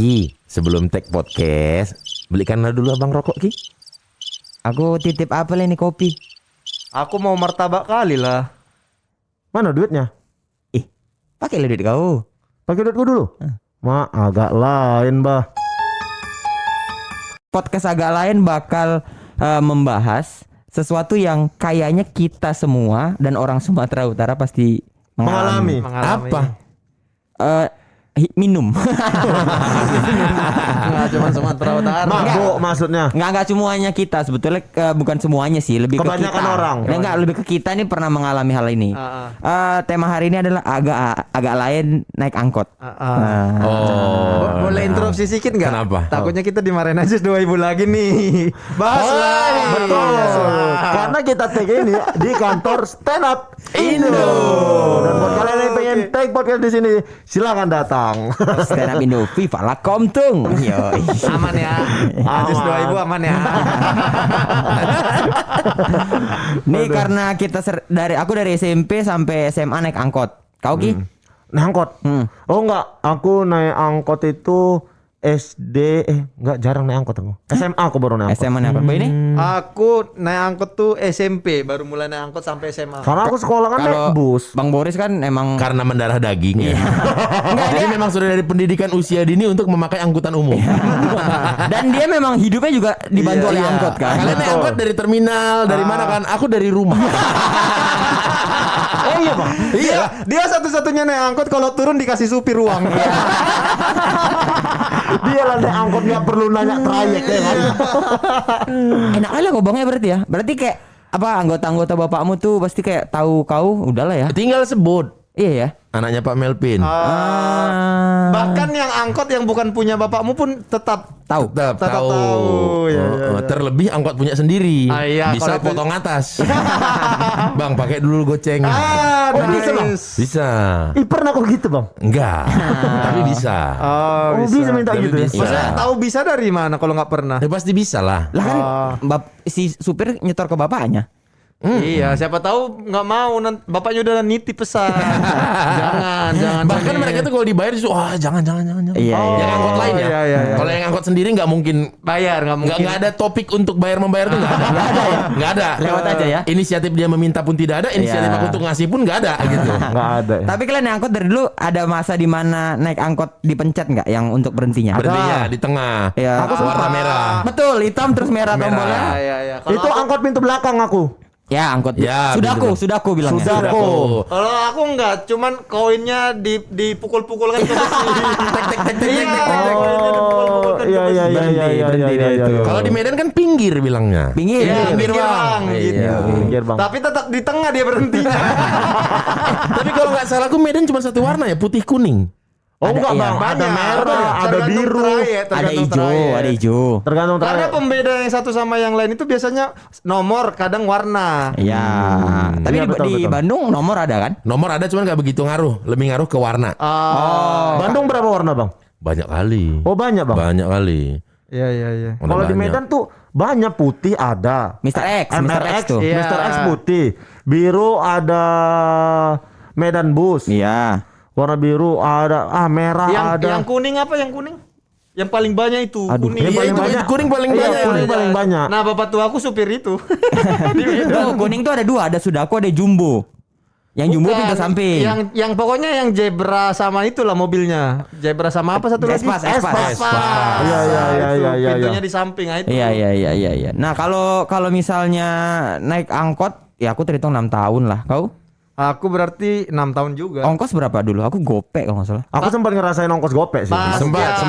Ki, sebelum take podcast, belikanlah dulu abang rokok Ki. Aku titip apa lah ini kopi. Aku mau martabak kali lah. Mana duitnya? Pakai duit kau. Pakai duitku dulu. Agak lain, bah. Podcast agak lain bakal membahas sesuatu yang kayaknya kita semua dan orang Sumatera Utara pasti mengalami. Apa? Minum. Nggak cuma Sumatera Utara. Mabuk maksudnya. Nggak semuanya kita sebetulnya, bukan semuanya sih, lebih Kebanyakan ke kita. orang. Nggak, lebih ke kita nih pernah mengalami hal ini. Tema hari ini adalah agak lain naik angkot. Boleh interupsi sedikit nggak? Kenapa? Takutnya kita dimarahin aja 2 ibu lagi nih. Bahas lagi. Betul. Karena kita take ini di kantor Stand Up Indo. Dan buat kalian yang pengen take podcast di sini, silakan datang. Stand Up Indo Viva la Komtung. Yoi. Aman ya. Aziz 2 ibu aman ya. Nih karena kita aku dari SMP sampai SMA naik angkot. Kau Ki? Naik angkot. Oh enggak, aku naik angkot itu SD, enggak, jarang naik angkot aku. SMA aku baru naik angkot. SMA naik angkot. Boy, ini? Aku naik angkot tuh SMP, baru mulai naik angkot sampai SMA. Karena aku sekolah kan naik Kalau bus. Bang Boris kan emang Karena mendarah daging ya. Jadi memang sudah dari pendidikan usia dini untuk memakai angkutan umum. dan dia memang hidupnya juga dibantu oleh Iya. angkot kan. Kalian naik angkot dari terminal, dari mana kan? Aku dari rumah. Oh iya, Bang. Dia satu-satunya naik angkot kalau turun dikasih supir uang. Dia lah naik angkot nggak perlu nanya trayek ya kan. Enak aja ngomongnya berarti ya. Berarti kayak apa anggota-anggota bapakmu tuh pasti kayak tahu kau udahlah ya. Tinggal sebut Iya ya. anaknya Pak Melvin. Bahkan yang angkot yang bukan punya bapakmu pun tetap Tahu. Tetap Tetap tahu. tahu. Ya, Terlebih angkot punya sendiri. Iya, Bisa kalau itu- potong atas. Bang, pakai dulu goceng. bisa, Bang? Bisa. Ih, pernah kok gitu, Bang? Enggak. Tapi bisa. Oh, bisa minta Tapi gitu ya. bisa. Maksudnya tahu bisa dari mana kalau nggak pernah? Ya pasti bisa lah. Lah kan si supir nyetor ke bapaknya. Iya, siapa tahu nggak mau bapaknya udah nitip pesan. jangan. Bahkan mereka tuh kalau dibayar justru jangan. Iya, Yang iya. angkot lain ya. Iya. Kalau yang angkot sendiri nggak mungkin bayar, nggak mungkin. nggak ada topik untuk bayar membayar tuh nggak ada. Nggak ada. Lewat aja ya. Inisiatif dia meminta pun tidak ada. Inisiatif Iya. aku untuk ngasih pun nggak ada gitu. Nggak ada ya. Tapi kalian naik angkot dari dulu ada masa di mana naik angkot dipencet nggak yang untuk berhentinya? Berhentinya di tengah. Iya. Aku warna merah. Betul, hitam terus merah Merah. tombolnya. Iya. Itu angkot pintu belakang aku. Ya angkot. Ya, sudah aku bilangnya. Sudah. Kalau aku nggak, cuman koinnya dipukul-pukul kan ke besi. Tek. Iya. Berhenti. Kalau di Medan kan pinggir bilangnya. Pinggir. Iya, pinggir bang. Iya. Gitu. Pinggir, Bang. Tapi tetap di tengah dia berhentinya. Tapi kalau nggak salah aku Medan cuma satu warna ya, putih kuning. Oh Ada, enggak, iya. Bang. Ada Banyak. merah, ada Tergantung biru. trayek, Ada tergantung hijau, trayek. ada hijau. Tergantung Karena trayek. pembeda yang satu sama yang lain itu biasanya nomor, kadang warna. Iya. Tapi Iya, betul, di betul. Bandung nomor ada kan? Nomor ada cuman nggak begitu ngaruh, lebih ngaruh ke warna. Bandung berapa warna, Bang? Banyak kali. Oh, banyak, Bang. Banyak kali. Iya. Warna Kalau di banyak. Medan tuh banyak putih ada. Mr. X, Mr. X MRX tuh. Iya. Mr. X putih. Biru ada Medan Bus. Iya. Warna biru ada, merah ada. Yang kuning apa yang kuning? Yang paling banyak itu Aduh, kuning. yang Iya, paling itu banyak. kuning paling Iya, banyak. kuning paling banyak. Nah, bapak tua aku supir itu. Tuh, kuning tuh ada dua, ada Sudaku, ada Jumbo. Yang Jumbo Bukan, pintu samping. Yang pokoknya yang zebra sama itulah mobilnya. Zebra sama apa satu lagi? Espas. Iya. Itu, pintunya di samping itu. Iya. Nah, kalau misalnya naik angkot, ya aku terhitung 6 tahun lah. Kau? Aku berarti 6 tahun juga. Ongkos berapa dulu? Aku gopek kalau nggak salah. Aku sempat ngerasain ongkos gopek sih. Sempat.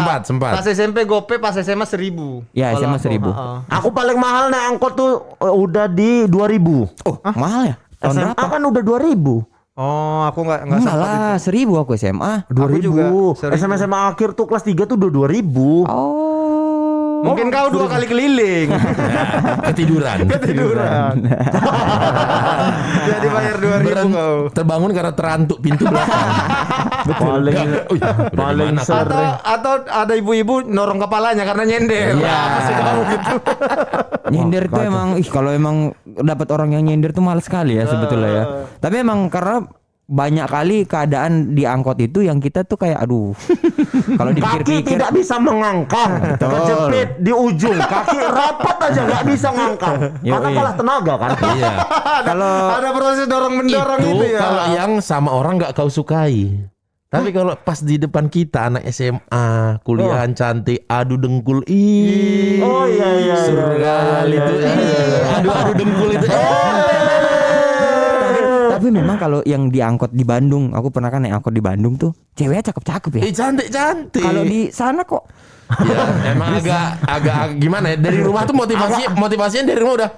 Pas SMP gope, pas SMA 1.000. Ya, Kalau SMA aku, 1.000. Aku paling mahal naik angkot tuh udah di 2000. Oh, mahal ya? Tahun SMA berapa? kan udah 2000. Oh, aku nggak Enggak sempat itu. lah, 1.000 aku SMA. 2000. juga 1000. SMA akhir tuh kelas 3 tuh udah 2000. Oh. Mungkin kau 2 kali keliling. Ketiduran. Jadi bayar 2.000 kau. Terbangun karena terantuk pintu belakang. Paling paling Mana? sering. Atau ada ibu-ibu norong kepalanya karena nyender. Iya. Masih tahu gitu. Nyender tuh emang kalau emang dapat orang yang nyender tuh males sekali ya sebetulnya ya. Tapi emang karena banyak kali keadaan di angkot itu yang kita tuh kayak aduh. Kalau Kaki dipikir-pikir tidak bisa mengangkang, kejepit di ujung, kaki rapat aja nggak bisa ngangkang, karena kalah tenaga kan. Iya. kalau Ada proses dorong mendorong Itu itu ya. kalau yang sama orang nggak kau sukai. Tapi kalau pas di depan kita anak SMA, kuliahan cantik, adu dengkul, Oh iya. surga itu, adu dengkul itu. tapi memang kalau yang diangkot di Bandung, aku pernah kan naik angkot di Bandung tuh, ceweknya cakep-cakep ya. Cantik. Kalau di sana kok ya, emang agak gimana ya? Dari rumah tuh motivasinya dari rumah udah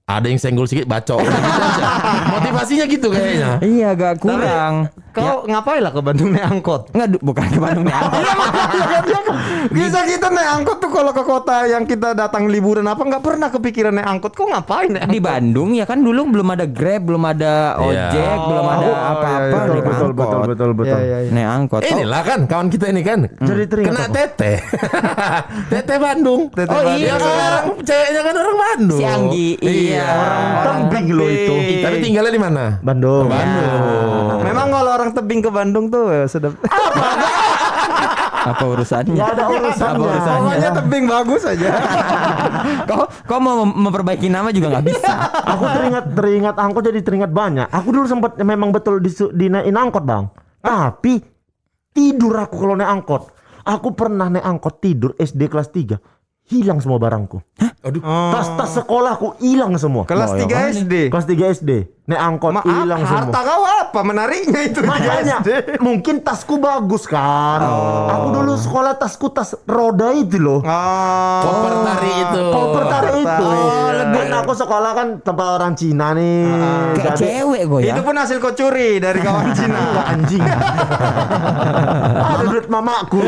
ada yang senggol sedikit bacok. Gitu aja. Motivasinya gitu kayaknya. iya agak kurang. Kau ngapain lah ke Bandung naik angkot? Enggak, bukan ke Bandung nih angkot. Bisa kita naik angkot tuh kalau ke kota yang kita datang liburan apa nggak pernah kepikiran naik angkot. Kok ngapain naik Di angkot? Bandung ya kan dulu belum ada Grab, belum ada ojek, belum ada apa-apa. iya, naik angkot. betul. Iya. Naik angkot. Inilah kan kawan kita ini kan. Jadi teringat Kena apa? tete. Tete Bandung. iya. Sekarang ceweknya kan orang Bandung. Si Anggi, iya. Tembing lo itu. Tapi tinggalnya di mana? Bandung. Memang kalau orang tebing ke Bandung tuh ya sedap. Apa urusannya? Nggak ada urusannya. Apa urusannya? Pokoknya tebing bagus aja. Kau mau memperbaiki nama juga nggak bisa. Aku teringat angkot, jadi teringat banyak. Aku dulu sempat memang betul dinaikin angkot bang. Tapi tidur aku kalau naik angkot. Aku pernah naik angkot tidur SD kelas 3. Hilang semua barangku. Tas sekolahku hilang semua. Kelas 3 SD. Kelas 3 SD. Naik angkot hilang semua. Harta kau apa menariknya itu? Makanya mungkin tasku bagus kan. Aku dulu sekolah tas roda itu loh. Koper tari itu. Koper tarik itu. lebih. Dan aku sekolah kan tempat orang Cina nih. Kayak Jadi- cewek gue ya. Itu pun hasil kau curi dari kawan Cina. Enggak, anjing. Ada duit mamaku.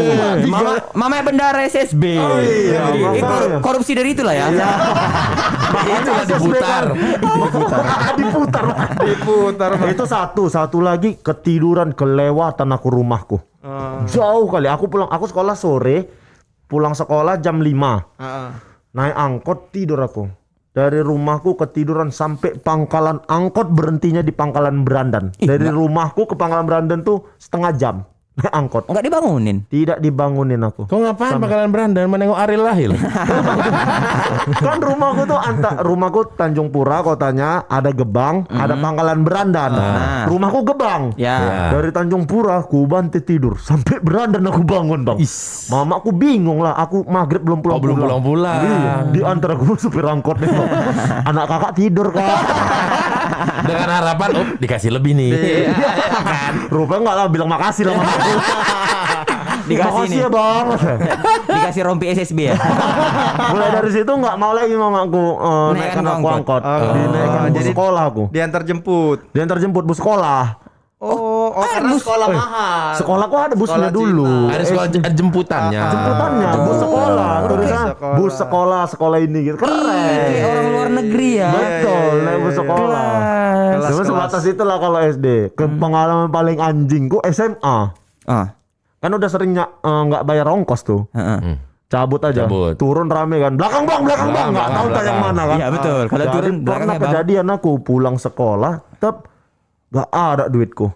Mama bendara SSB. iya, Ini makanya. korupsi dari itulah ya. Itulah diputar. Diputar. Diputar. Itu satu lagi ketiduran kelewatan aku rumahku. Jauh kali. Aku sekolah sore, pulang sekolah jam 5. Naik angkot tidur aku. Dari rumahku ketiduran sampai pangkalan angkot, berhentinya di pangkalan Berandan. Dari rumahku ke pangkalan Berandan tuh setengah jam. Naik angkot. Enggak dibangunin. Tidak dibangunin aku. Kau ngapain bakalan Berandan menengok Ariel Lahil? Kan rumahku Tanjung Pura kotanya, ada Gebang, ada pangkalan Berandan. Rumahku Gebang. Ya. Dari Tanjung Pura aku bantai tidur sampai Berandan aku bangun bang. Mamaku bingung lah, aku maghrib belum pulang. Belum pulang-pulang. Iya, di antara aku supir angkot nih bang. Anak kakak tidur kak. Dengan harapan dikasih lebih nih. Kan? Rupanya nggak lah bilang makasih lah mamaku. Dikasih Makasih nih. ya bang. Dikasih rompi SSB ya. Mulai dari situ nggak mau lagi mamaku naikkan aku angkot. Dinaikkan bus jadi- sekolah aku. Diantar jemput. Diantar jemput bus sekolah. Karena sekolah mahal. Sekolahku ada busnya Sekolah dulu. Ada sekolah jemputannya. Jemputannya bus sekolah. Tulisan sekolah. bus sekolah ini gitu. Keren. Kayak orang luar negeri ya. Betul, naik bus sekolah. Kelas. Cuma sebatas itulah kalau SD. Ke pengalaman paling anjingku SMA. Ah. Kan udah sering nggak bayar ongkos tuh. Heeh. Cabut aja. Cabut. Turun rame kan. Belakang bang. Nggak tahu tayang mana kan. Iya betul. Kalau Jadi turun pernah belakangnya bang. kejadian aku pulang sekolah, tetap gak ada duitku.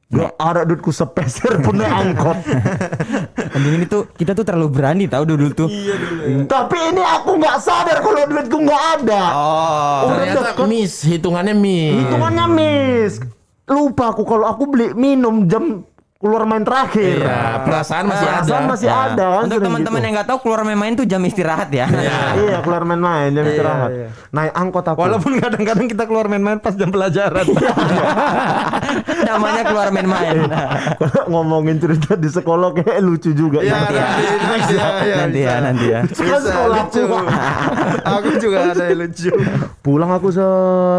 Gak ada duitku sepeser pun naik angkot. Anjing ini tuh kita tuh terlalu berani tahu dulu tuh. Tapi ini aku nggak sadar kalau duitku nggak ada. Udah Ternyata deket. hitungannya miss. Hitungannya miss. Lupa aku kalau aku beli minum jam keluar main terakhir. Iya, perasaan masih ada. Perasaan masih Ya. ada kan. Untuk sering teman-teman gitu. yang nggak tahu keluar main-main tuh jam istirahat ya. Iya keluar main-main jam istirahat. iya. Naik angkot aku. Walaupun kadang-kadang kita keluar main-main pas jam pelajaran. Namanya keluar main-main. Kalau ngomongin cerita di sekolah kayak lucu juga. Iya, ya. Nanti ya. Kan sekolahku. Aku juga ada yang lucu. Pulang aku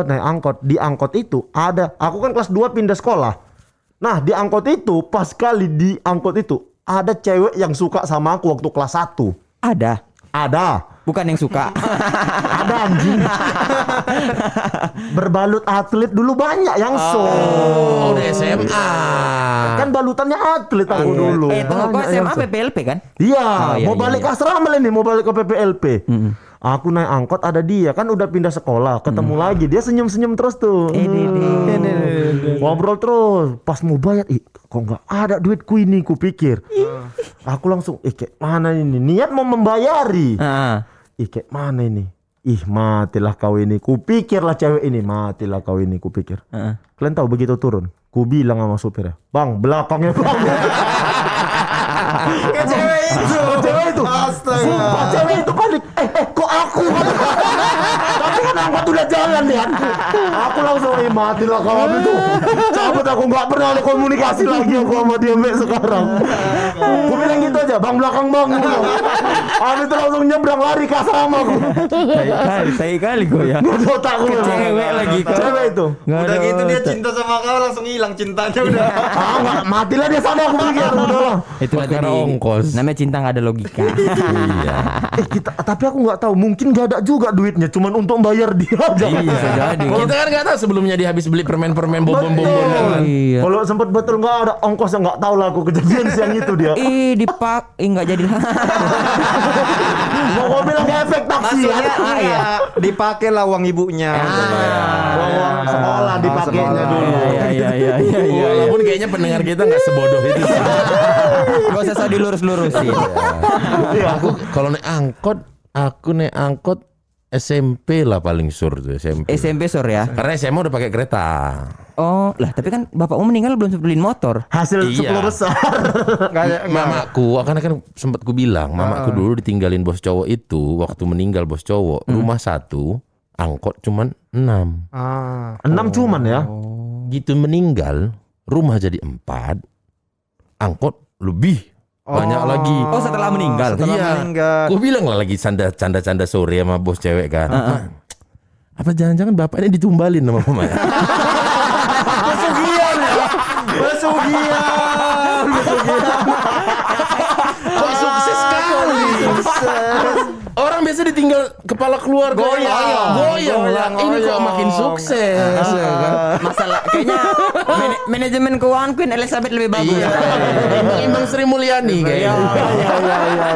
naik angkot. Di angkot itu ada. Aku kan kelas 2 pindah sekolah. Nah di angkot itu pas kali di angkot itu ada cewek yang suka sama aku waktu kelas 1. Ada. Ada. Bukan yang suka. Ada anjing. Berbalut atlet dulu banyak yang Oh, udah SMA. Kan balutannya atlet aku dulu. Tunggu kok Banyak yang SMA PPLP kan? Iya, Oh, iya, mau iya, balik iya. ke asrama ini, mau balik ke PPLP. Aku naik angkot ada dia kan udah pindah sekolah, ketemu lagi dia senyum-senyum terus tuh. Ngobrol terus. Pas mau bayar, kok nggak ada duitku ini, ku pikir. Aku langsung, kayak mana ini? Niat mau membayari. Kayak mana ini? Matilah kau ini. Kupikirlah cewek ini, matilah kau ini, kupikir. Kalian tahu begitu turun, ku bilang sama supirnya, "Bang, belakangnya bang." Ke cewek itu. Astaga. Sumpah cewek itu panik. Kok aku? Tapi kan angkot udah jalan ya. Aku langsung, matilah kau itu. Cabut, aku nggak pernah ada komunikasi lagi aku sama dia sampai sekarang. Aku bilang gitu aja, "Bang, belakang bang." Habis itu langsung nyebrang lari ke asrama aku. Tai kali gue ya. Nggak tahu tak aku. Cewek lagi kau. Cewek itu. Udah gitu dia cinta sama kau langsung hilang cintanya udah. Nggak, matilah dia sana aku pikir udahlah. Itu Perkara tadi ongkos. namanya cinta nggak ada logika. Iya. Tapi aku nggak tahu, mungkin nggak ada juga duitnya, cuman untuk bayar dia aja. Iya, jadi. Kita kan nggak tahu sebelumnya dia habis beli permen-permen bonbon-bonbon. Iya. Kalau sempat betul nggak ada ongkosnya, nggak tahu lah aku kejadian siang itu dia. Nggak jadi. Mau bilang efek taksi Maksudnya ya. dipakai lah uang ibunya. Uang sekolah dipakainya dulu. Iya. Walaupun kayaknya pendengar kita nggak sebodoh itu sih. Gak usah so dilurus-lurusin. Iya, Aku kalau aku naik angkot SMP lah paling sur tuh SMP. SMP sore ya. Karena SMA udah pakai kereta. Oh, lah tapi kan bapakmu meninggal belum sempat beliin motor. hasil Iya. 10 besar. Mamaku, kan sempat ku bilang, mamaku dulu ditinggalin bos cowok itu waktu meninggal bos cowok, rumah 1, angkot cuman 6. 6 cuman ya. Gitu meninggal, rumah jadi 4, angkot lebih banyak lagi. Oh, setelah meninggal. Iya. meninggal. Gue bilang lah lagi canda-canda sore sama bos cewek kan. Apa jangan-jangan bapaknya ditumbalin sama mama ya? Pesugihan. Kok sukses sekali. Orang biasa ditinggal kepala keluarga. Goyang lah. Ini kok makin sukses. ya kan? Masalah kayaknya manajemen keuangan Queen Elizabeth lebih bagus. Imbang Sri Mulyani kayaknya.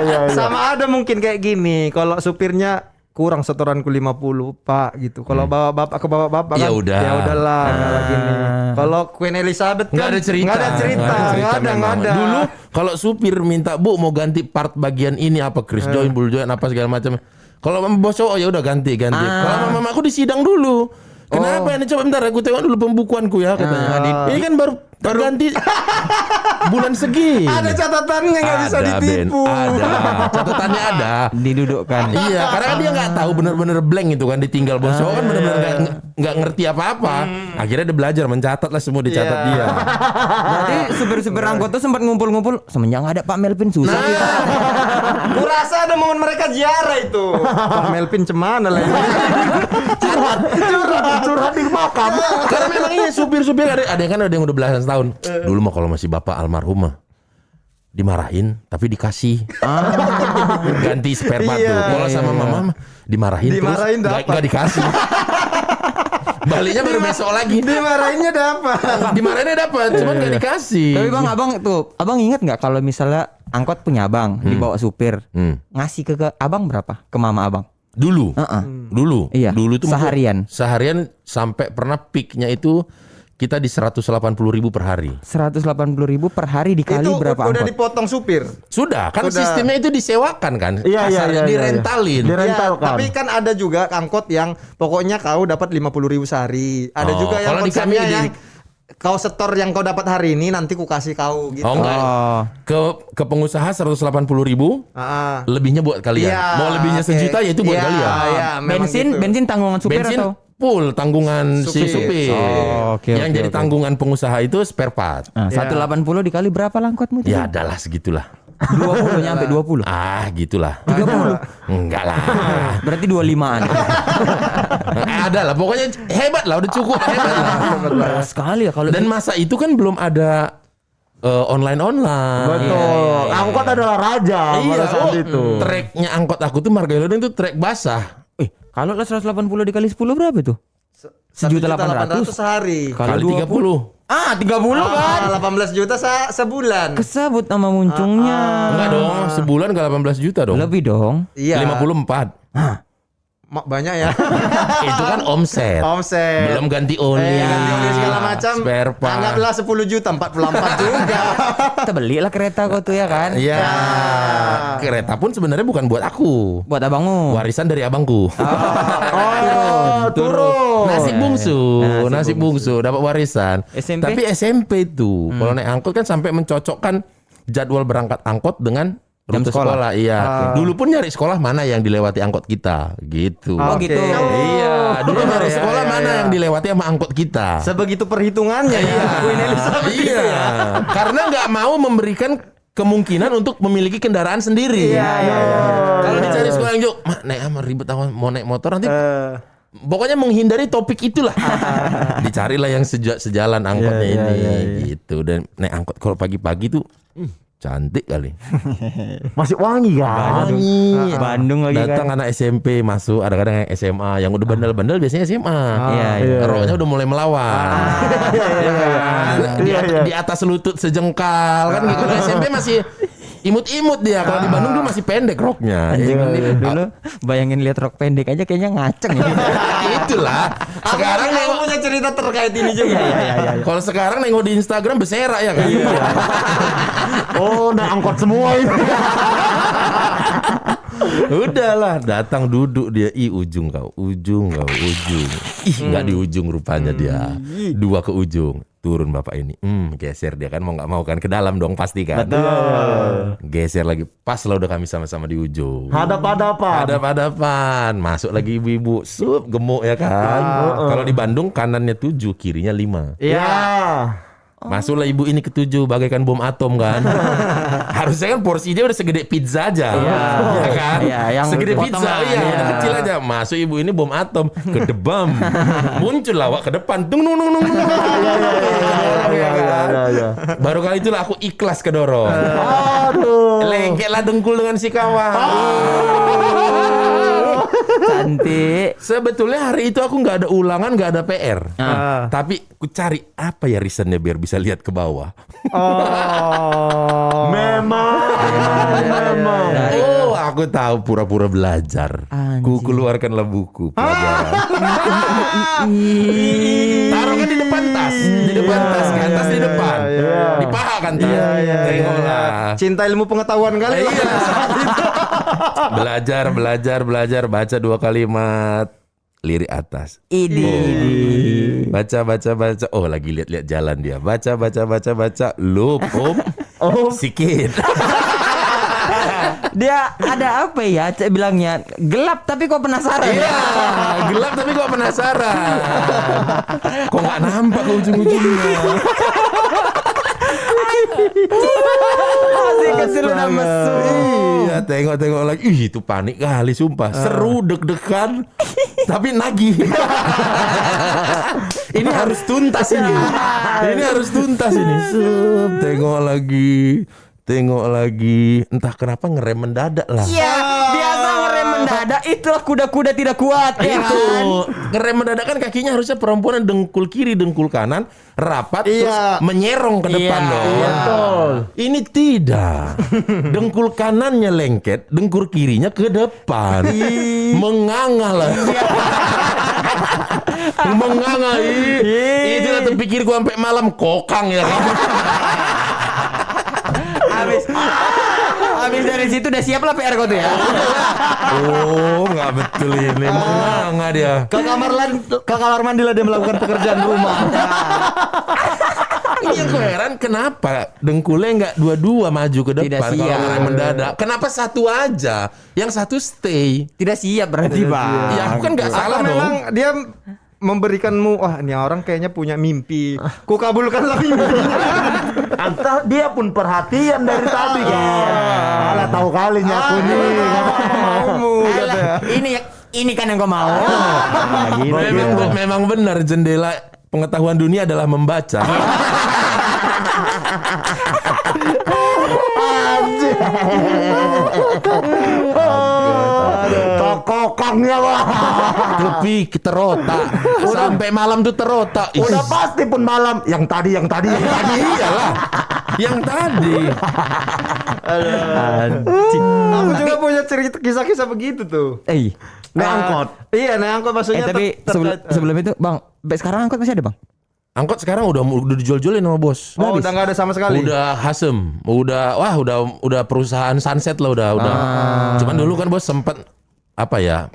Iya. Sama ada mungkin kayak gini, kalau supirnya kurang setoranku 50 Pak gitu. Kalau bawa bapak ke bawa bapak Ya kan udah. ya udahlah kalau gini. Kalau Queen Elizabeth Nggak kan ada cerita. nggak ada. memang. Dulu kalau supir minta, "Bu, mau ganti part bagian ini apa? Chris join, bull join apa segala macam." Kalau bos cowok ya udah ganti. Kalau mama aku disidang dulu. Kenapa ini? Coba bentar aku tengok dulu pembukuanku ya katanya. Ini kan baru ganti bulan segini. Ada catatannya nggak bisa Ada, ditipu. Ben. Ada. Catatannya ada. Didudukkan. Iya, karena kan dia nggak tahu bener-bener blank itu kan, ditinggal bos cowok kan bener-bener nggak ngerti apa-apa. Akhirnya dia belajar mencatat lah, semua dicatat dia. Berarti supir-supir angkot tuh sempat ngumpul-ngumpul semenjak nggak ada Pak Melvin susah. Kurasa ada momen mereka ziarah itu. Pak Melvin cemana lah ini. Curhat di makam. Karena memang ini supir-supir ada yang kan ada yang udah belasan tahun. Dulu mah kalau masih bapak almarhum mah dimarahin tapi dikasih. Ganti spare part tuh. Kalau sama mama mah dimarahin terus dapat. nggak dikasih. Baliknya baru besok lagi. Dimarahinnya dapat. Dimarahinnya dapat, cuman nggak dikasih. Tapi bang, abang ingat nggak kalau misalnya angkot punya abang dibawa supir, ngasih ke abang berapa? Ke mama abang? Dulu. Dulu. Iya. Dulu itu Seharian sampai pernah peaknya itu kita di 180.000 per hari. 180.000 per hari dikali Itu berapa udah angkot? dipotong supir. Sudah, kan Sudah. sistemnya itu disewakan kan. Iya. Kasarnya direntalin. Direntalkan. Tapi kan ada juga angkot yang pokoknya kau dapat 50.000 sehari. Ada Oh, juga yang kalau di konsepnya kami yang kau setor yang kau dapat hari ini nanti ku kasih kau gitu. Oh enggak. Ke pengusaha 180.000, lebihnya buat kalian. Iya, Mau lebihnya oke. sejuta ya itu buat Iya, kalian. iya, memang gitu. Bensin tanggungan supir Bensin atau? full tanggungan si supir. Oke, Yang oke, jadi oke. tanggungan pengusaha itu spare part. Nah, 180 dikali berapa langkotmu itu? Ya adalah segitulah. 20 nyampe 20. Gitulah. 30. Enggak lah. Berarti 25-an. Ada lah, pokoknya hebat lah, udah cukup hebat lah. Berat sekali ya kalau Dan masa itu kan belum ada online. Betul. Angkot adalah raja pada saat itu. Tracknya angkot aku tuh Margalodon itu track basah. kalau 180 dikali 10 berapa tuh? 1.800.000 sehari. Kali 30. 30 kan? 18 juta sebulan. Kesebut nama muncungnya. Enggak dong, sebulan gak 18 juta dong. Lebih dong. Iya. 54. Banyak ya. Itu kan omset. Omset. Belum ganti oli. Ganti oli segala macam. Spare part. Anggaplah 10 juta, 44 juga. Kita belilah kereta kau tuh ya kan. Iya. Kereta pun sebenarnya bukan buat aku. Buat abangmu. Warisan dari abangku. Turun. Nasi bungsu, dapat warisan. SMP? Tapi SMP itu, kalau naik angkot kan sampai mencocokkan jadwal berangkat angkot dengan Jam rute sekolah. sekolah. Iya. Dulu pun nyari sekolah mana yang dilewati angkot kita, gitu. Oh Oke. gitu. Iya, dulu nyari sekolah mana yang dilewati sama angkot kita. Sebegitu perhitungannya ya. Queen Elizabeth. Iya. Karena nggak mau memberikan kemungkinan untuk memiliki kendaraan sendiri. Iya. Kalau dicari sekolah yang jauh, mak naik ama ribet awan mau naik motor nanti. Pokoknya menghindari topik itulah. Dicarilah yang sejalan angkotnya ini, gitu. Dan naik angkot kalau pagi-pagi tuh cantik kali. Masih wangi kan? Wangi. Bandung lagi kan. Datang anak SMP masuk, ada kadang yang SMA, yang udah bandel-bandel biasanya SMA. Iya, iya. Rohnya udah mulai melawan. Iya kan? Di atas lutut sejengkal kan gitu. Kalau SMP masih imut-imut dia. Kalau di Bandung dulu masih pendek roknya. Dulu bayangin lihat rok pendek aja kayaknya ngaceng ya. Itulah. Sekarang aku nengok, punya cerita terkait ini juga. kalau sekarang nengok di Instagram berserak ya kan. Oh, naik angkot semua ini. Udahlah, datang duduk dia. Ujung kau. Nggak di ujung rupanya dia. Dua ke ujung. Turun bapak ini. Geser dia kan mau nggak mau kan ke dalam dong pasti kan. Geser lagi. Pas lah udah kami sama-sama di ujung. Hadap-hadapan. Hadap-hadapan. Masuk lagi ibu-ibu. Gemuk ya kan. Kalau di Bandung kanannya 7, kirinya 5. Ya. Masuklah ibu ini ke 7 bagaikan bom atom kan. Harusnya kan porsi dia udah segede pizza aja. Iya. Ya kan? Iya, yang segede pizza potongan, iya, iya. udah kecil aja. Masuk ibu ini bom atom ke debam. Muncul lawak ke depan. Tung nung nung nung. Iya kan? Baru kali itulah aku ikhlas kedorong. Aduh. Lengketlah dengkul dengan si kawan. Cantik. Sebetulnya hari itu aku nggak ada ulangan, nggak ada PR. Tapi ku cari apa ya reasonnya biar bisa lihat ke bawah. Memang. Oh, aku tahu pura-pura belajar. Ku keluarkanlah buku pelajaran. Taruh kan di depan tas, kan tas di depan, di paha kan tas. Tengoklah. Cinta ilmu pengetahuan kali. Iya. Belajar, baca 2 kalimat. Lirik atas. Baca. Oh, lagi lihat-lihat jalan dia. Baca. Lup. Sikit. Dia ada apa ya? Cek bilangnya gelap tapi kok penasaran. Iya, gelap tapi kok penasaran. Kok nggak nampak ke ujung-ujungnya. Masih kecil udah mesum. Iya, tengok lagi. Ih, itu panik kali sumpah. Seru, deg-degan, tapi nagih. Ini harus tuntas ini. Tengok lagi. Entah kenapa ngerem mendadak lah. Iya, biasa ngerem mendadak itulah kuda-kuda tidak kuat ya Itu kan. ngerem mendadak kan kakinya harusnya perempuan yang dengkul kiri dengkul kanan rapat terus menyerong ke depan dong. Betul. Ini tidak. Dengkul kanannya lengket, dengkul kirinya ke depan. Menganga lah. Menganga. Itu lah terpikir gua sampai malam kokang ya. Habis dari situ udah siap lah PR kau tuh ya. Oh, nggak betul ini. Menganga dia. Ke kamar mandi lah dia melakukan pekerjaan rumah. Ini yang gue heran kenapa dengkulnya nggak dua-dua maju ke Tidak depan kalau siap. ngerem mendadak. Kenapa satu aja? Yang satu stay. Tidak siap berarti, Pak. Ya aku kan nggak salah Atau dong. memang dia memberikanmu, wah ini orang kayaknya punya mimpi. Ku kabulkanlah mimpi. Entah dia pun perhatian dari tadi kan. Alah tahu kalinya aku nih. Maumu katanya. Ini kan yang kau mau. Memang benar jendela pengetahuan dunia adalah membaca. Kokangnya wah. Tapi terotak. Sampai malam tuh terotak. Ih, Udah pasti pun malam. Yang tadi. iyalah. Yang tadi. Aku juga punya cerita kisah-kisah begitu tuh. Naik angkot. Iya, naik angkot maksudnya. Tapi sebelum itu Bang, sampai sekarang angkot masih ada Bang? Angkot sekarang udah dijual-jualin sama bos. Oh, udah nggak ada sama sekali. Udah Hasem, udah perusahaan sunset lah udah. Cuman dulu kan bos sempat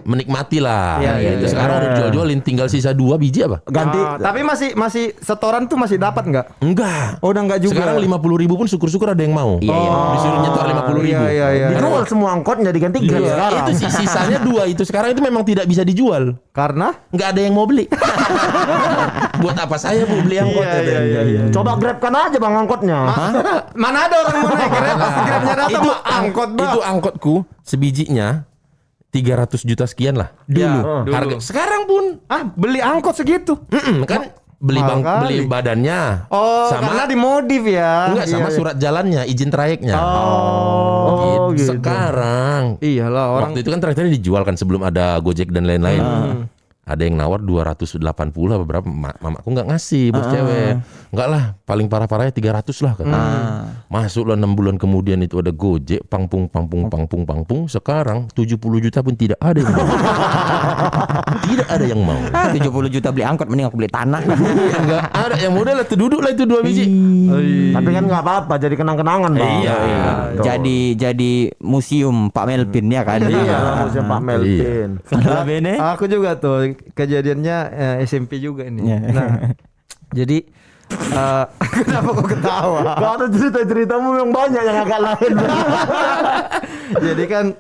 menikmati lah. Iya. Sekarang udah dijual-jualin, tinggal sisa 2 biji apa? Ganti. Tapi masih setoran tuh masih dapat nggak? Enggak. Oh, udah nggak juga. Sekarang 50.000 pun syukur-syukur ada yang mau. Disuruh nyetor 50.000. Iya. Dijual semua angkotnya diganti Grab sekarang. Itu sisanya 2 itu sekarang itu memang tidak bisa dijual. Karena Nggak ada yang mau beli. Buat apa saya Bu beli angkot? Iya. Coba grabkan aja bang angkotnya. mana ada orang mau naik Grab, pasti Grabnya datang mah angkot, Bang. Itu angkotku sebijinya 300 juta sekian lah Dulu. harga. Sekarang pun Beli angkot segitu. kan beli mahal beli kali. badannya Oh, sama karena dimodif ya. enggak sama Iya. surat jalannya, izin trayeknya. Oh, gitu. Sekarang Iyalah orang. waktu itu kan terakhir dijual kan sebelum ada Gojek dan lain-lain. Ada yang nawar 280 apa berapa, mamaku nggak ngasih bos cewek. Enggak lah, paling parah-parahnya 300 lah katanya. Masuk lah 6 bulan kemudian itu ada Gojek, pangpung. Sekarang 70 juta pun tidak ada yang mau. Tidak ada yang mau. 70 juta beli angkot, mending aku beli tanah. Enggak ada yang muda lah, duduk lah itu 2 biji. Tapi kan nggak apa-apa, jadi kenang-kenangan bang. Iya. Jadi museum Pak Melvin ya kan. Iya, museum Pak Melvin. Kalau Bene? Aku juga tuh kejadiannya SMP juga ini. Nah, jadi kenapa kok ketawa? Gak ada cerita-ceritamu yang banyak yang agak lain. Jadi kan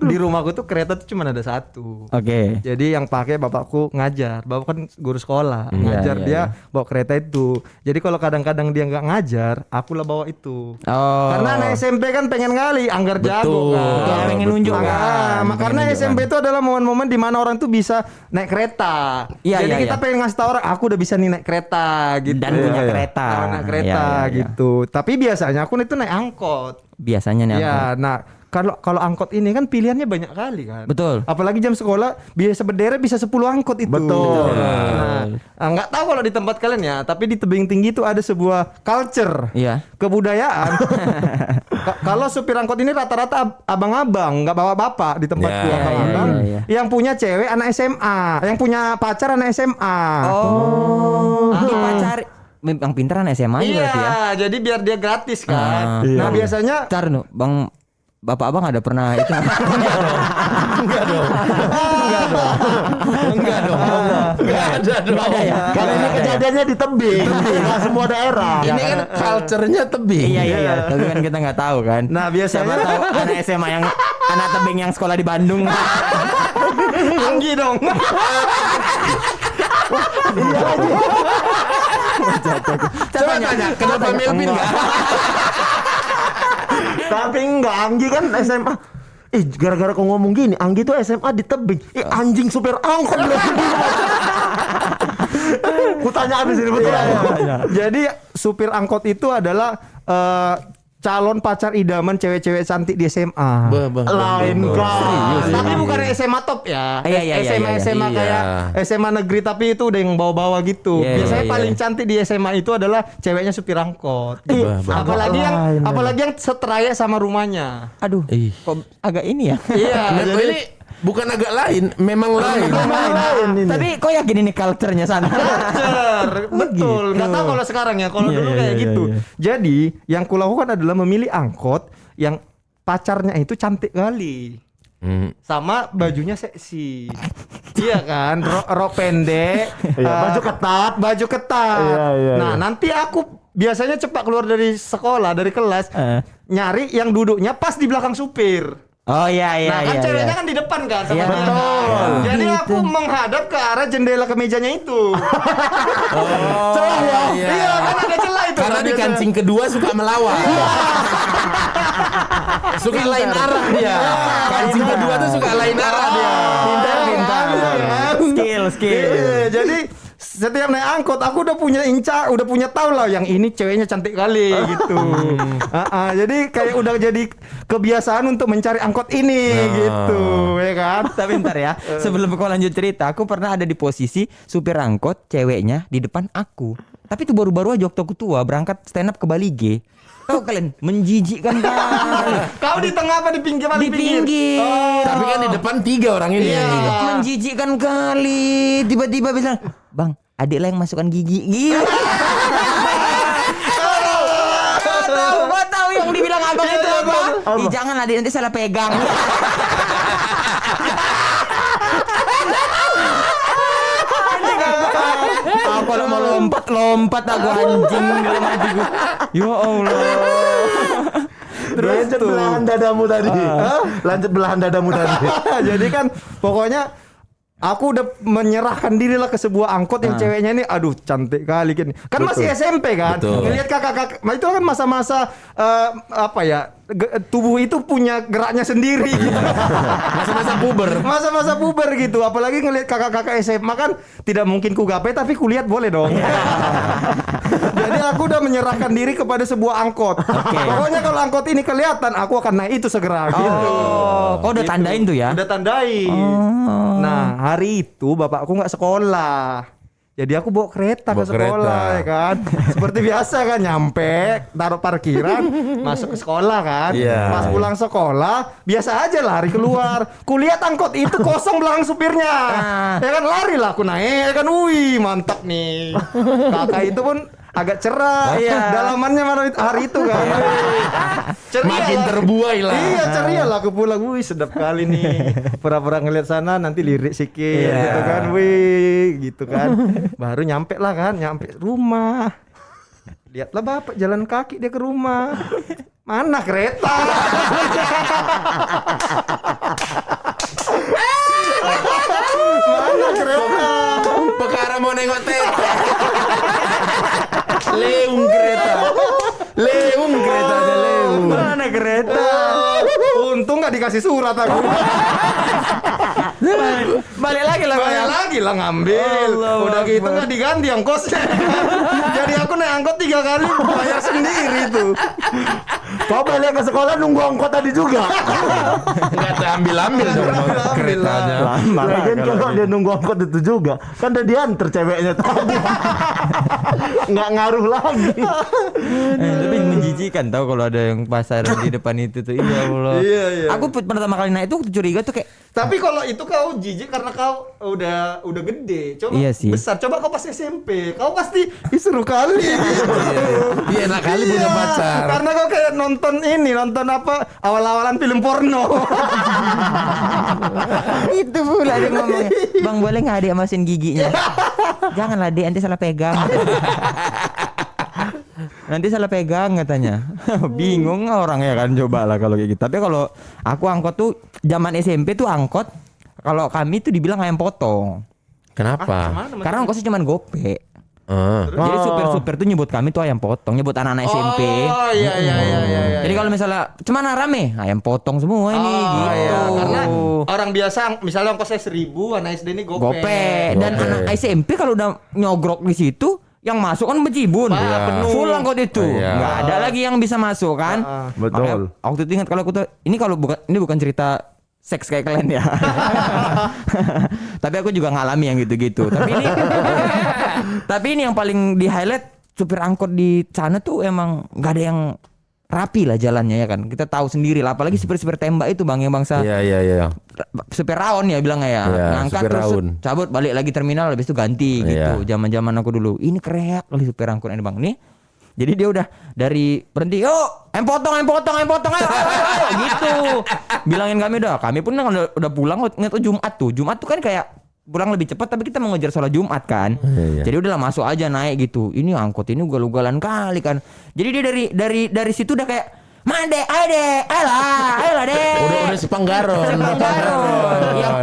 di rumahku tuh kereta tuh cuma ada 1. Oke. Jadi yang pakai bapakku ngajar. Bapak kan guru sekolah, ngajar iya, dia bawa kereta itu. Jadi kalau kadang-kadang dia nggak ngajar, aku lah bawa itu. Oh. Karena anak SMP kan pengen kali, anggar jago kan. Betul, pengen nunjuk kan. Karena SMP itu adalah momen-momen di mana orang tuh bisa naik kereta. Iya, Jadi iya, kita iya. pengen ngasih tahu orang, aku udah bisa nih naik kereta gitu. Dan punya kereta. Naik kereta Iya, iya, iya. gitu. Tapi biasanya aku itu naik angkot. Biasanya nih Iya, angkot. nah kalau angkot ini kan pilihannya banyak kali kan. Betul. Apalagi jam sekolah biasa berderet bisa 10 angkot itu. Betul. Nah, nggak tahu kalau di tempat kalian ya, tapi di tebing tinggi itu ada sebuah culture. Iya. Kebudayaan. Kalau supir angkot ini rata-rata abang-abang, nggak bawa bapak di tempatku Ya, abang-abang. iya. Yang punya cewek anak SMA, yang punya pacar anak SMA. Oh. Ini pacar yang pintaran SMA aja Iya, berarti ya. jadi biar dia gratis kan. Iya. Nah, biasanya Ntar no, Bang Bapak Abang ada pernah itu Enggak ada dong. Kalau ini kejadiannya di tebing, nggak semua daerah. Ini kan culture-nya tebing. Iya. Tapi kan kita nggak tahu kan. Nah, Siapa biasanya tahu anak SMA yang anak tebing yang sekolah di Bandung. Anggi dong. Coba tanya, kenapa Melvin enggak? Tapi enggak, Anggi kan SMA. Gara-gara kau ngomong gini, Anggi tuh SMA di tebing. Anjing supir angkot. Ku tanya abis ini betul. Jadi supir angkot itu adalah calon pacar idaman cewek-cewek cantik di SMA. Lain kali. Tapi bukan SMA top ya. Iya. SMA Iya. kayak SMA negeri tapi itu udah yang bawa-bawa gitu. Iya, Biasanya iya, paling iya. cantik di SMA itu adalah ceweknya supir angkot. Lain. Apalagi yang seteraya sama rumahnya. Aduh. Ih. Kok agak ini ya? Iya, jadi Ini bukan agak lain, memang lain. Lain ini. Tapi kok yakin ini culture-nya sana? culture. Betul. Nggak tahu kalau sekarang ya. Kalau dulu kayak gitu. Jadi yang kulakukan adalah memilih angkot yang pacarnya itu cantik kali. Sama bajunya seksi. Iya kan, rok pendek, Iya, baju ketat. Iya. Nah, nanti aku biasanya cepat keluar dari sekolah, dari kelas, nyari yang duduknya pas di belakang supir. Oh iya. Nah, kan ceweknya kan di depan kan sama Iya, dia. betul. Jadi Gitu. aku menghadap ke arah jendela kemejanya itu. Celah ya. Iya, kan ada celah itu. Karena kan di biasanya. kancing kedua suka melawan. Suka lain arah dia. Kancing kedua tuh suka lain arah dia. Pintar. Skill. Iya, jadi setiap naik angkot aku udah punya tahu lah yang ini ceweknya cantik kali gitu. Jadi kayak udah jadi kebiasaan untuk mencari angkot ini gitu, ya kan? Tapi bentar ya, sebelum kau lanjut cerita, aku pernah ada di posisi supir angkot ceweknya di depan aku. Tapi itu baru-baru aja waktu aku tua berangkat stand up ke Bali G. Tahu kalian menjijikkan kali. Kau di tengah apa di pinggir? Di pinggir. Tapi kan di depan 3 orang ini yang ini. Menjijikkan kali. Tiba-tiba bilang, "Bang, adik lah yang masukkan gigi." Gitu. Gua tahu yang dibilang abang itu apa? Ih, jangan adik, nanti salah pegang. Kalau mau lompat aku anjing dalam hati gue. Ya Allah. Lanjut belahan dadamu tadi. Lanjut belahan dadamu tadi. Jadi kan pokoknya aku udah menyerahkan diri lah ke sebuah angkot yang ceweknya ini aduh cantik kali kan. Kan masih SMP kan. Betul. Ngelihat kakak-kakak itu kan masa-masa apa ya? Tubuh itu punya geraknya sendiri gitu. Masa-masa puber. Masa-masa puber gitu. Apalagi ngelihat kakak-kakak SMA kan tidak mungkin ku gapai tapi kulihat boleh dong. Jadi aku udah menyerahkan diri kepada sebuah angkot. Pokoknya kalau angkot ini kelihatan aku akan naik itu segera gitu. Kau udah tandain tuh ya? Udah tandain. Nah, hari itu bapakku nggak sekolah. Jadi aku bawa kereta ke sekolah ya kan. Seperti biasa kan, nyampe, taruh parkiran, masuk ke sekolah kan. Pas pulang sekolah, biasa aja lari keluar. Kulihat angkot itu kosong belakang supirnya. Ya kan, lari lah aku naik ya kan. Wih, mantap nih. Kakak itu pun agak cerah dalamannya hari itu kan. Ceria Makin lah. terbuai lah. Iya, ceria lah aku pulang. Wih, sedap kali nih. Pura-pura ngeliat sana nanti lirik sikit gitu kan. Wih, gitu kan. Baru nyampe lah kan, nyampe rumah. Lihatlah bapak jalan kaki dia ke rumah. Mana kereta? Mana kereta? Perkara mau nengok tete. Leung kereta. Leung keretanya leung. Mana kereta? Untung nggak dikasih surat aku. Balik lagi lah. Bayar lagi lah ngambil. Udah gitu nggak diganti ongkosnya. Jadi aku naik angkot 3 kali bayar sendiri tuh. Kau balik ke sekolah nunggu angkot tadi juga. Enggak ambil dong keretanya. Lagian kalau dia nunggu angkot itu juga, kan udah diantar ceweknya tadi. Nggak ngaruh lagi. Tapi menjijikan tahu kalau ada yang pasar di depan itu tuh. Iya Allah. Iya. Aku pertama kali naik itu curiga tuh kayak Tapi kalau itu kau jijik karena kau udah gede. Coba Iya sih. besar. Coba kau pas SMP, kau pasti seru kali. Iya enak kali punya pacar. Karena kau kayak nonton apa awal-awalan film porno. itu pula dia ngomongnya. Bang, boleh nggak adik masin giginya? Janganlah adik, nanti salah pegang. Nanti salah pegang katanya. Bingung orang ya kan, coba lah kalau kayak gitu. Tapi kalau aku angkot tuh zaman SMP tuh angkot, kalau kami tuh dibilang ayam potong. Kenapa? Karena angkotnya cuma gope. Ah. Jadi supir-supir tuh nyebut kami tuh ayam potong, nyebut anak-anak SMP. Oh iya. Jadi kalau misalnya cuman rame, ayam potong semua ini gitu. Iya. Karena orang biasa misalnya ongkosnya 1.000, anak SD ini Gope. Dan anak SMP kalau udah nyogrok di situ, yang masuk kan bejibun. penuh. Full angkot itu. Iya. Nggak ada lagi yang bisa masuk kan. Betul. Makanya waktu itu ingat kalau aku tuh ini bukan cerita seks kayak kalian ya. Tapi aku juga ngalami yang gitu-gitu. Tapi ini yang paling di highlight, supir angkot di sana tuh emang nggak ada yang rapi lah jalannya ya kan. Kita tahu sendiri lah, apalagi supir-supir tembak itu Bang, yang bangsa Iya. supir raon ya bilangnya ya. Iya, Ngangkat supir terus raun. cabut balik lagi terminal, habis itu ganti gitu. Iya. Zaman-zaman aku dulu. Ini kreak kali supir angkot ini Bang. Nih. Jadi dia udah dari berhenti, yuk, ayam potong, ayo, gitu. Bilangin kami udah. Kami pun udah pulang, ingat tuh Jumat tuh kan kayak pulang lebih cepat, tapi kita mau ngejar sholat Jumat kan. Iya. Jadi udahlah masuk aja naik gitu. Ini angkot ini ugal-ugalan kali kan. Jadi dia dari situ udah kayak, Mande, ayolah deh. Udah sepanggaron.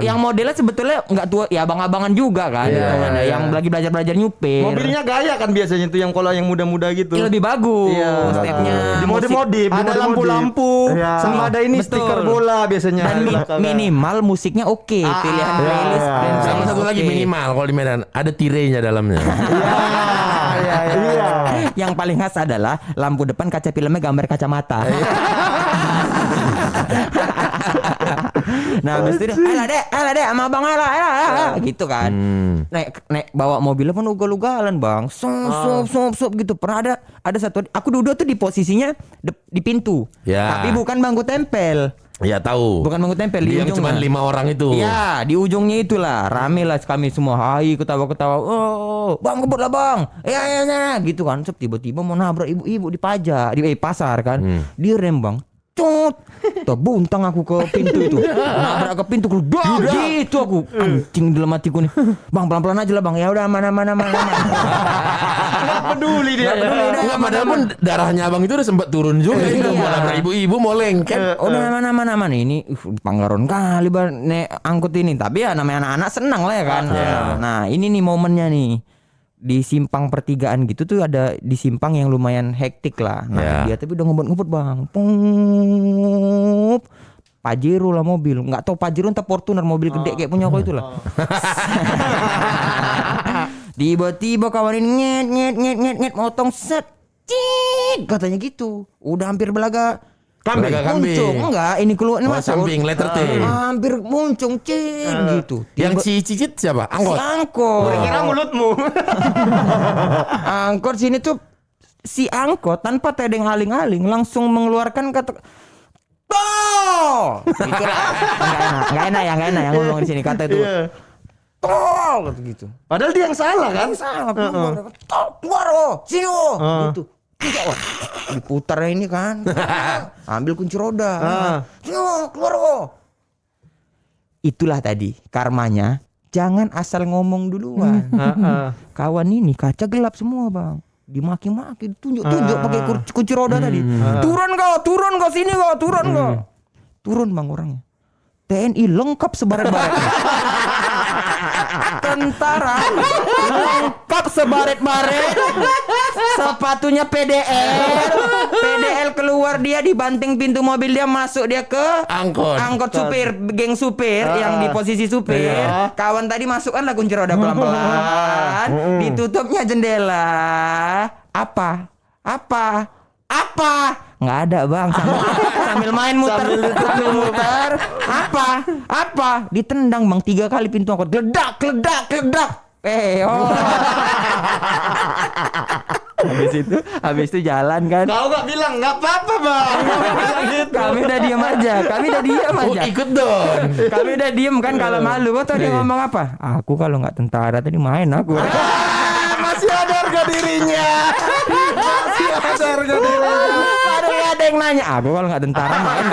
Yang modelnya sebetulnya nggak tua, ya abang-abangan juga kan. Iya. Yang lagi belajar nyupir. Mobilnya gaya kan biasanya tuh yang kalau yang muda-muda gitu. Ini lebih bagus stepnya. Dimodif. Ada lampu-lampu, Iya. sama ada ini Betul. stiker bola biasanya. Dan minimal musiknya oke. Pilihan playlist iya. dan Sama satu lagi oke. minimal kalau di Medan ada tirenya dalamnya. Iya. Yang paling khas adalah lampu depan kaca filmnya gambar kacamata. Nah habis itu dia, alah dek, sama abang alah, gitu kan. Naik bawa mobilnya pun ugal-ugalan bang, sop gitu. Pernah ada satu, aku duduk tuh di posisinya di pintu, Ya. tapi bukan bangku tempel. Ya tahu. Bukan bangku tempel di Yang cuma ujungnya. 5 orang itu. Iya, di ujungnya itulah. Rame lah kami semua. Hai, ketawa-ketawa. Oh, bang kebut lah bang. Ya, gitu kan. Tiba-tiba mau nabrak ibu-ibu di pajak, di pasar kan. Dia rem bang. Cut. Terbuntang aku ke pintu itu. Nabrak ke pintu keluar. Gitu aku. Anjing dalam hatiku nih. Bang pelan-pelan aja lah bang. Ya udah mana. Nggak peduli dia. Enggak, padahal pun darahnya abang itu udah sempat turun juga. Itu mau nabrak ibu-ibu mau lengket. Udah mana ini Panggaron kali nek angkut ini. Tapi ya namanya anak-anak senang lah ya kan. Nah ini nih momennya nih. Di simpang pertigaan gitu tuh ada di simpang yang lumayan hektik lah. Nah dia tapi udah ngebut bang. Pup. Pajero lah mobil. Nggak tahu Pajero entah Fortuner mobil gede kayak punya aku itulah. Tiba-tiba kawan ini nyet motong set. Cik katanya gitu. Udah hampir belaga Belaga kambing. muncung. Enggak, ini keluar ini Oh, masuk. samping letter T. Hampir muncung gitu. Yang si Cicit siapa? Angkot. Si angkot. Kira mulutmu. Angkot sini tuh si angkot tanpa tedeng aling-aling langsung mengeluarkan kata tol. Itulah. Enggak enak yang ngomong di sini kata itu. Tol gitu. Padahal dia yang salah kan? Salah keluar. Tol, keluar sini gitu. Tidak, diputar ini kan. Ambil kunci roda. Sini keluar Itulah tadi karmanya. Jangan asal ngomong duluan. Kawan ini kaca gelap semua bang. Dimaki-maki, tunjuk pakai kunci roda tadi. Turun kau sini kau, turun kau. Turun bang orangnya. TNI lengkap sebaret-baret. Tentara lengkap sebaret-baret. Sepatunya PDL keluar dia dibanting pintu mobil dia masuk dia ke angkot supir, geng supir yang di posisi supir. Kawan tadi masukkanlah kunci roda pelan-pelan. Ditutupnya jendela. Apa? Nggak ada bang, sambil main muter. Apa? Ditendang bang 3 kali pintu angkot. Geledak. Habis itu jalan kan. Kau nggak bilang nggak apa-apa bang. Kami udah diam aja. Oh, ikut dong. Kami udah diem kan kalau malu. Kau tau dia ngomong apa? Aku kalau nggak tentara tadi main aku. Masih ada harga dirinya. Ada yang nanya. Aku kalau nggak tentara main.